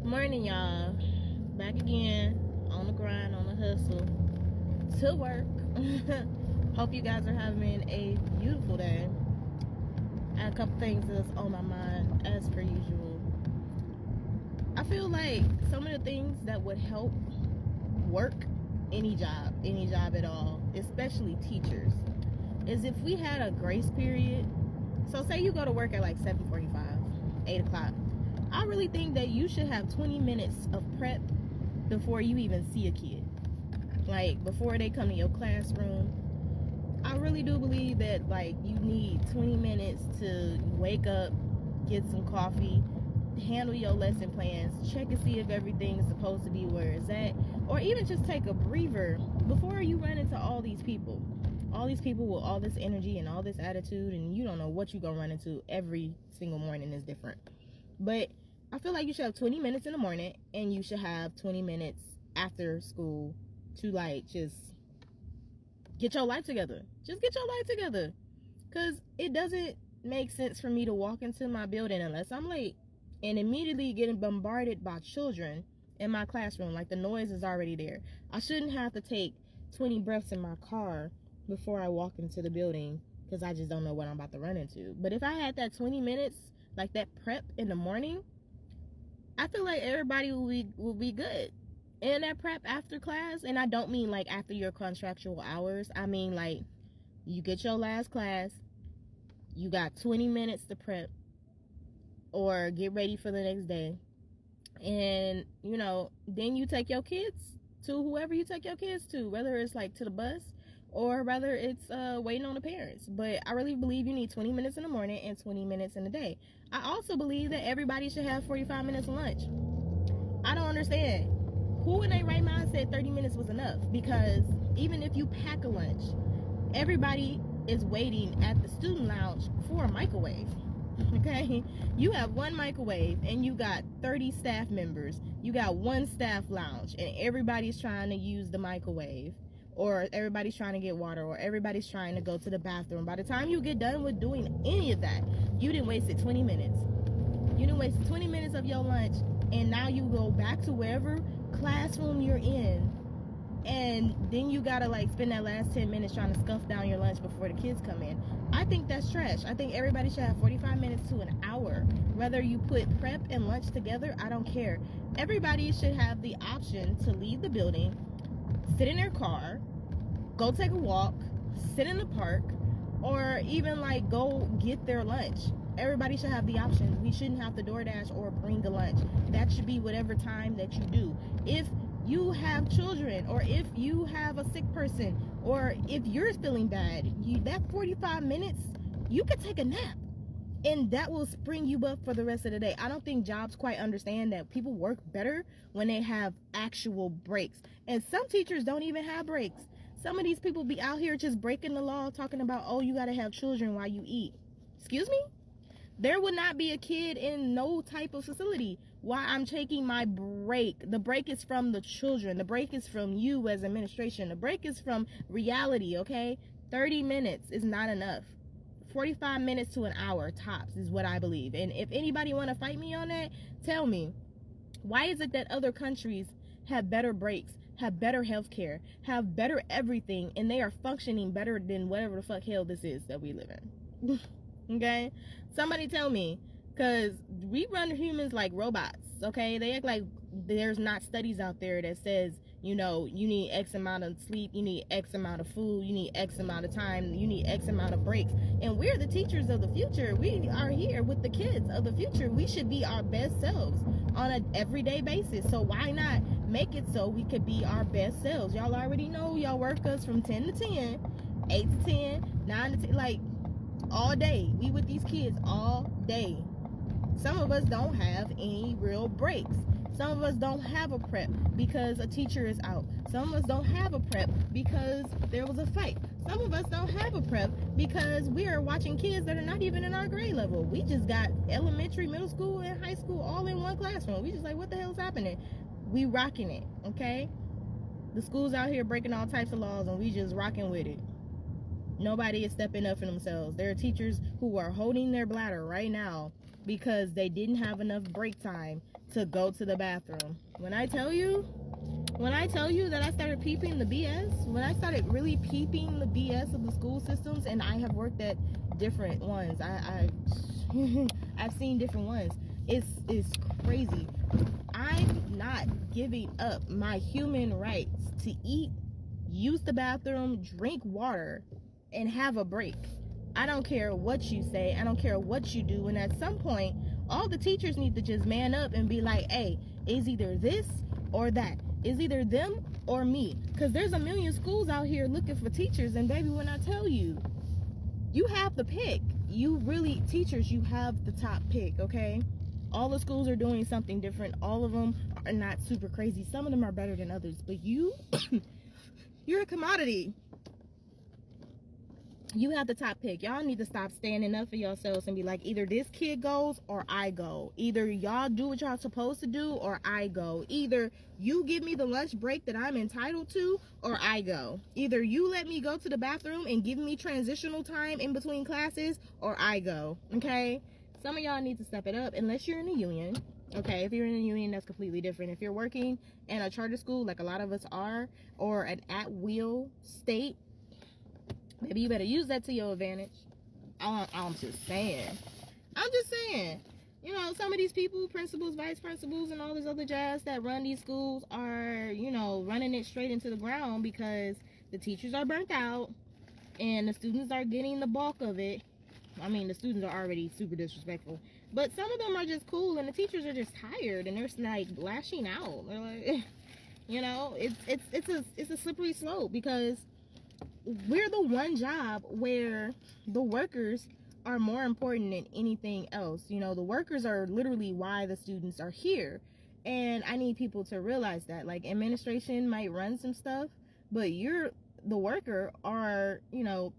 Morning, y'all. Back again on the grind, on the hustle to work. Hope you guys are having a beautiful day. I had a couple things that's on my mind as per usual. I feel like some of the things that would help work any job at all, especially teachers, is if we had a grace period. So say you go to work at like 7:45, 8 o'clock. I really think that you should have 20 minutes of prep before you even see a kid. Like, before they come to your classroom. I really do believe that, like, you need 20 minutes to wake up, get some coffee, handle your lesson plans, check and see if everything is supposed to be where it's at, or even just take a breather before you run into all these people. All these people with all this energy and all this attitude, and you don't know what you're going to run into. Every single morning is different. But I feel like you should have 20 minutes in the morning, and you should have 20 minutes after school to, like, just get your life together. Just get your life together. Because it doesn't make sense for me to walk into my building unless I'm late and immediately getting bombarded by children in my classroom. Like, the noise is already there. I shouldn't have to take 20 breaths in my car before I walk into the building because I just don't know what I'm about to run into. But if I had that 20 minutes, like that prep in the morning, I feel like everybody will be good. And that prep after class, and I don't mean like after your contractual hours. I mean like you get your last class, you got 20 minutes to prep or get ready for the next day. And, you know, then you take your kids to whoever you take your kids to, whether it's like to the bus or whether it's waiting on the parents. But I really believe you need 20 minutes in the morning and 20 minutes in the day. I also believe that everybody should have 45 minutes of lunch. I don't understand. Who in their right mind said 30 minutes was enough? Because even if you pack a lunch, everybody is waiting at the student lounge for a microwave. Okay? You have one microwave and you got 30 staff members. You got one staff lounge and everybody's trying to use the microwave. Or everybody's trying to get water, or everybody's trying to go to the bathroom. By the time you get done with doing any of that, you didn't waste 20 minutes. You didn't waste 20 minutes of your lunch, and now you go back to wherever classroom you're in, and then you gotta like spend that last 10 minutes trying to scuff down your lunch before the kids come in. I think that's trash. I think everybody should have 45 minutes to an hour. Whether you put prep and lunch together, I don't care. Everybody should have the option to leave the building, sit in their car, go take a walk, sit in the park, or even like go get their lunch. Everybody should have the option. We shouldn't have to DoorDash or bring a lunch. That should be whatever time that you do. If you have children, or if you have a sick person, or if you're feeling bad, that 45 minutes, you could take a nap. And that will spring you up for the rest of the day. I don't think jobs quite understand that people work better when they have actual breaks. And some teachers don't even have breaks. Some of these people be out here just breaking the law, talking about, oh, you got to have children while you eat. Excuse me? There would not be a kid in no type of facility while I'm taking my break. The break is from the children. The break is from you as administration. The break is from reality, okay? 30 minutes is not enough. 45 minutes to an hour tops is what I believe. And if anybody want to fight me on that, tell me, why is it that other countries have better breaks, have better health care, have better everything, and they are functioning better than whatever the fuck hell this is that we live in? Okay? Somebody tell me, because we run humans like robots, okay? They act like there's not studies out there that says, you know, you need X amount of sleep, you need X amount of food, you need X amount of time, you need X amount of breaks. And we're the teachers of the future. We are here with the kids of the future. We should be our best selves on an everyday basis. So why not make it so we could be our best selves? Y'all already know y'all work us from 10 to 10, 8 to 10, 9 to 10, like all day. We with these kids all day. Some of us don't have any real breaks. Some of us don't have a prep because a teacher is out. Some of us don't have a prep because there was a fight. Some of us don't have a prep because we are watching kids that are not even in our grade level. We just got elementary, middle school, and high school all in one classroom. We just like, what the hell's happening? We rocking it, okay? The school's out here breaking all types of laws and we just rocking with it. Nobody is stepping up for themselves. There are teachers who are holding their bladder right now because they didn't have enough break time to go to the bathroom. When I tell you that I started peeping the BS, when I started really peeping the BS of the school systems, and I have worked at different ones, I've seen different ones. It's crazy. I'm not giving up my human rights to eat, use the bathroom, drink water, and have a break. I don't care what you say. I don't care what you do. And at some point, all the teachers need to just man up and be like, hey, it's either this or that. It's either them or me. Because there's a million schools out here looking for teachers. And baby, when I tell you, you have the pick. You really, teachers, you have the top pick, okay? All the schools are doing something different. All of them are not super crazy. Some of them are better than others. But you, you're a commodity. You have the top pick. Y'all need to stop standing up for yourselves and be like, either this kid goes or I go. Either y'all do what y'all supposed to do or I go. Either you give me the lunch break that I'm entitled to or I go. Either you let me go to the bathroom and give me transitional time in between classes or I go. Okay? Some of y'all need to step it up unless you're in a union. Okay, if you're in a union, that's completely different. If you're working in a charter school like a lot of us are, or an at-will state, maybe you better use that to your advantage. I'm just saying. You know, some of these people, principals, vice principals, and all this other jazz that run these schools are, you know, running it straight into the ground because the teachers are burnt out and the students are getting the bulk of it. I mean, the students are already super disrespectful, but some of them are just cool and the teachers are just tired and they're like lashing out. They're like, you know, it's a slippery slope because we're the one job where the workers are more important than anything else. You know, the workers are literally why the students are here. And I need people to realize that. Like, administration might run some stuff, but you're the worker, are, you know,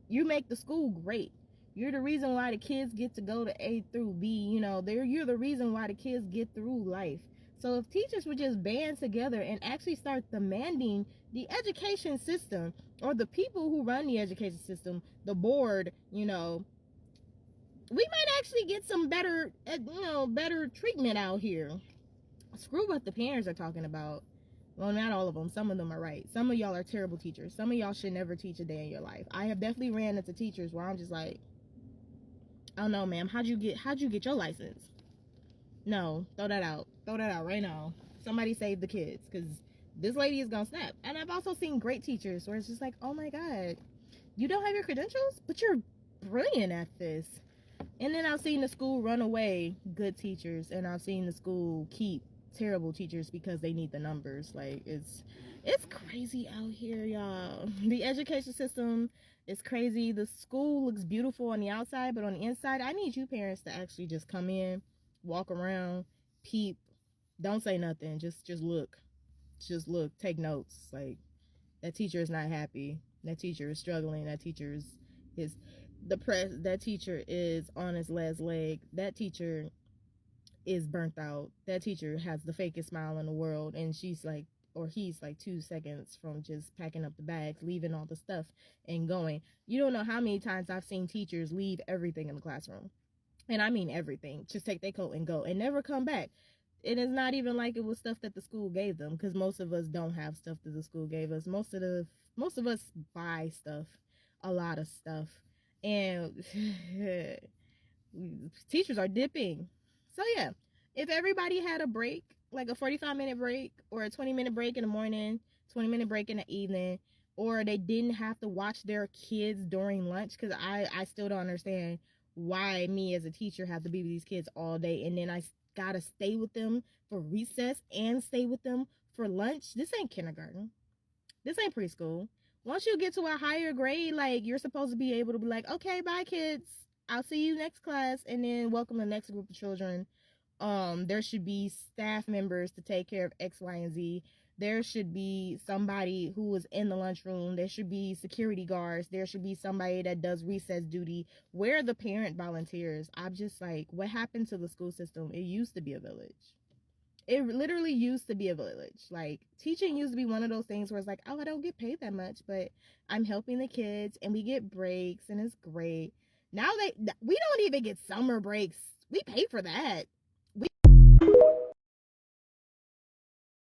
you make the school great. You're the reason why the kids get to go to A through B. You know, you're the reason why the kids get through life. So if teachers would just band together and actually start demanding the education system, or the people who run the education system, the board, you know, we might actually get some better, you know, better treatment out here. Screw what the parents are talking about. Well, not all of them. Some of them are right. Some of y'all are terrible teachers. Some of y'all should never teach a day in your life. I have definitely ran into teachers where I'm just like, oh no, ma'am, how'd you get your license? No, throw that out. Throw that out right now. Somebody save the kids, because this lady is gonna snap. And I've also seen great teachers where it's just like, oh my God, you don't have your credentials, but you're brilliant at this. And then I've seen the school run away good teachers, and I've seen the school keep terrible teachers because they need the numbers. Like, it's crazy out here, y'all. The education system is crazy. The school looks beautiful on the outside, but on the inside, I need you parents to actually just come in, walk around, peep, don't say nothing, just look, take notes. Like, that teacher is not happy, that teacher is struggling, that teacher is depressed, that teacher is on his last leg, that teacher is burnt out, that teacher has the fakest smile in the world, and she's like, or he's like 2 seconds from just packing up the bags, leaving all the stuff and going. You don't know how many times I've seen teachers leave everything in the classroom. And I mean everything. Just take their coat and go and never come back. It is not even like it was stuff that the school gave them, because most of us don't have stuff that the school gave us. Most of us buy stuff, a lot of stuff. And teachers are dipping. So yeah, if everybody had a break, like a 45-minute break or a 20-minute break in the morning, 20-minute break in the evening, or they didn't have to watch their kids during lunch, because I still don't understand why me as a teacher have to be with these kids all day, and then I gotta stay with them for recess and stay with them for lunch. This ain't kindergarten. This ain't preschool. Once you get to a higher grade, like, you're supposed to be able to be like, okay, bye kids, I'll see you next class, and then welcome the next group of children. There should be staff members to take care of X, Y, and Z. There should be somebody who is in the lunchroom. There should be security guards. There should be somebody that does recess duty. Where are the parent volunteers? I'm just like, what happened to the school system? It used to be a village. It literally used to be a village. Like, teaching used to be one of those things where it's like, oh, I don't get paid that much, but I'm helping the kids and we get breaks and it's great. Now we don't even get summer breaks. We pay for that.